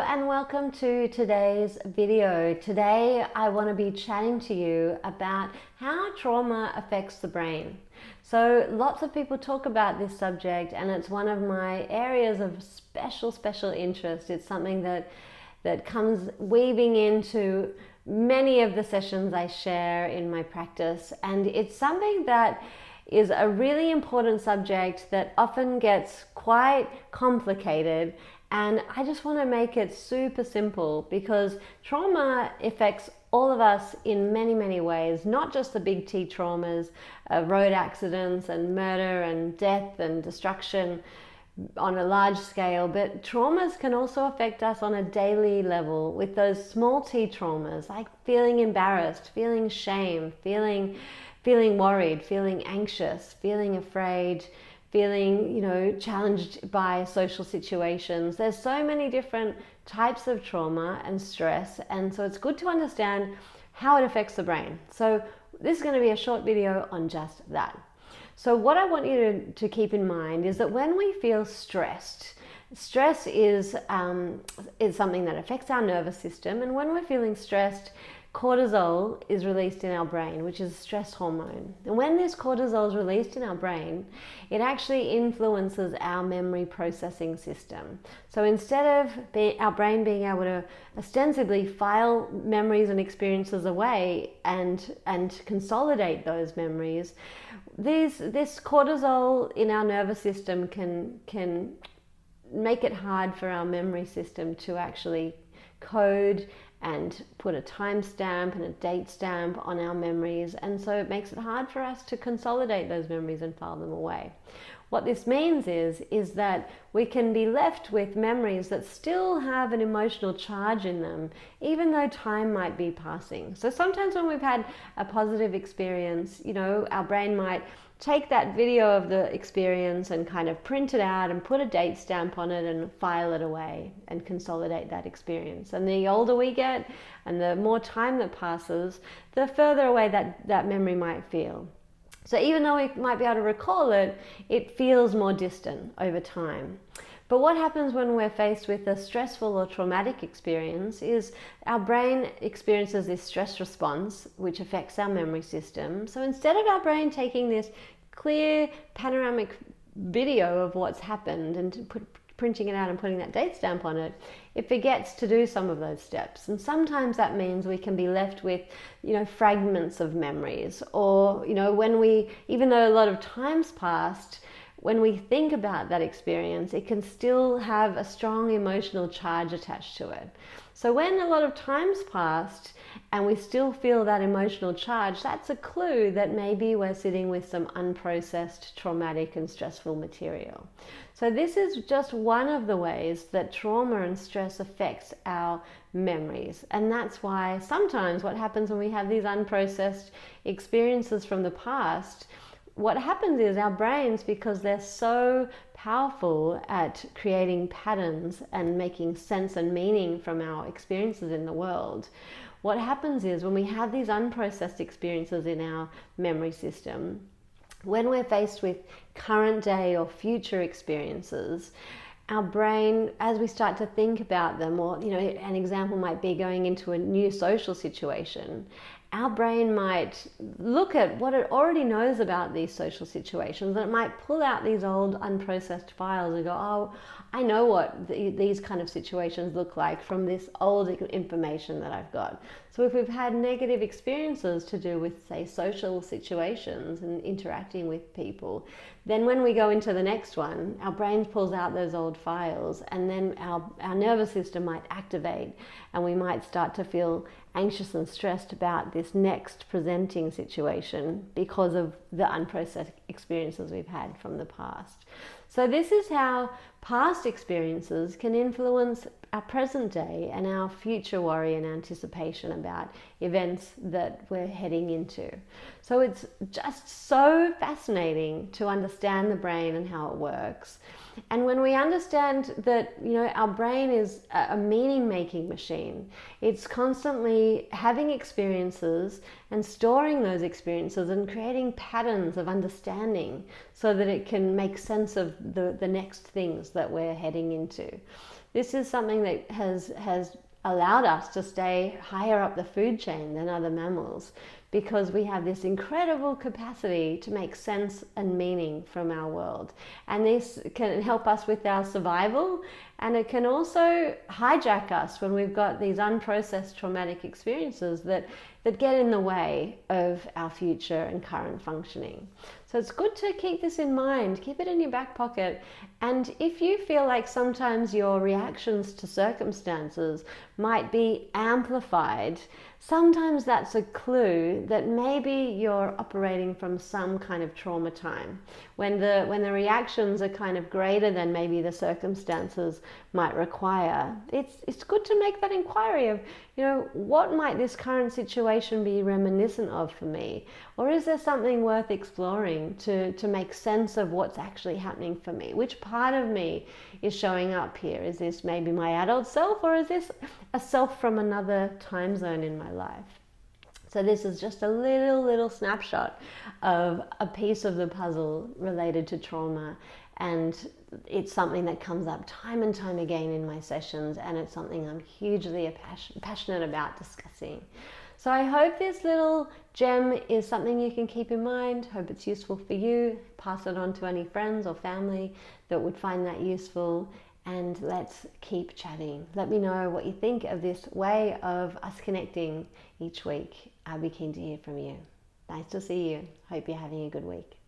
and welcome to today's video. Today I want to be chatting to you about how trauma affects the brain. So lots of people talk about this subject and it's one of my areas of special interest. It's something that comes weaving into many of the sessions I share in my practice, and it's something that is a really important subject that often gets quite complicated, and I just want to make it super simple because trauma affects all of us in many ways, not just the big T traumas, road accidents and murder and death and destruction on a large scale, but traumas can also affect us on a daily level with those small T traumas, like feeling embarrassed, feeling shame, feeling worried, feeling anxious, feeling afraid, feeling, challenged by social situations. There's so many different types of trauma and stress, and so it's good to understand how it affects the brain. So this is going to be a short video on just that. So what I want you to keep in mind is that when we feel stressed, stress is something that affects our nervous system, and when we're feeling stressed, cortisol is released in our brain, which is a stress hormone. And when this cortisol is released in our brain, it actually influences our memory processing system. So instead of our brain being able to ostensibly file memories and experiences away and consolidate those memories, this cortisol in our nervous system can make it hard for our memory system to actually code and put a timestamp and a date stamp on our memories, and so it makes it hard for us to consolidate those memories and file them away. What this means is that we can be left with memories that still have an emotional charge in them, even though time might be passing. So sometimes when we've had a positive experience, our brain might take that video of the experience and kind of print it out and put a date stamp on it and file it away and consolidate that experience. And the older we get and the more time that passes, the further away that memory might feel. So even though we might be able to recall it, it feels more distant over time. But what happens when we're faced with a stressful or traumatic experience is our brain experiences this stress response, which affects our memory system. So instead of our brain taking this clear panoramic video of what's happened and printing it out and putting that date stamp on it, it forgets to do some of those steps. And sometimes that means we can be left with, fragments of memories, or, even though a lot of time's passed, when we think about that experience, it can still have a strong emotional charge attached to it. So when a lot of time's passed and we still feel that emotional charge, that's a clue that maybe we're sitting with some unprocessed, traumatic and stressful material. So this is just one of the ways that trauma and stress affects our memories. And that's why sometimes what happens when we have these unprocessed experiences from the past, what happens is our brains, because they're so powerful at creating patterns and making sense and meaning from our experiences in the world, what happens is when we have these unprocessed experiences in our memory system, when we're faced with current day or future experiences, our brain, as we start to think about them, or an example might be going into a new social situation, our brain might look at what it already knows about these social situations, and it might pull out these old unprocessed files and go, oh, I know what these kind of situations look like from this old information that I've got. So if we've had negative experiences to do with, say, social situations and interacting with people, then when we go into the next one, our brain pulls out those old files, and then our nervous system might activate, and we might start to feel anxious and stressed about this next presenting situation because of the unprocessed experiences we've had from the past. So this is how past experiences can influence our present day and our future worry and anticipation about events that we're heading into. So it's just so fascinating to understand the brain and how it works. And when we understand that, our brain is a meaning-making machine, it's constantly having experiences and storing those experiences and creating patterns of understanding so that it can make sense of the next things things that we're heading into. This is something that has allowed us to stay higher up the food chain than other mammals, because we have this incredible capacity to make sense and meaning from our world. And this can help us with our survival, and it can also hijack us when we've got these unprocessed traumatic experiences that get in the way of our future and current functioning. So it's good to keep this in mind, keep it in your back pocket. And if you feel like sometimes your reactions to circumstances might be amplified, sometimes that's a clue that maybe you're operating from some kind of trauma time. When the reactions are kind of greater than maybe the circumstances might require, it's good to make that inquiry of, what might this current situation be reminiscent of for me? Or is there something worth exploring to make sense of what's actually happening for me? Which part of me is showing up here? Is this maybe my adult self, or is this a self from another time zone in my life? So this is just a little snapshot of a piece of the puzzle related to trauma. And it's something that comes up time and time again in my sessions, and it's something I'm hugely passionate about discussing. So I hope this little gem is something you can keep in mind. Hope it's useful for you. Pass it on to any friends or family that would find that useful. And let's keep chatting. Let me know what you think of this way of us connecting each week. I'll be keen to hear from you. Nice to see you. Hope you're having a good week.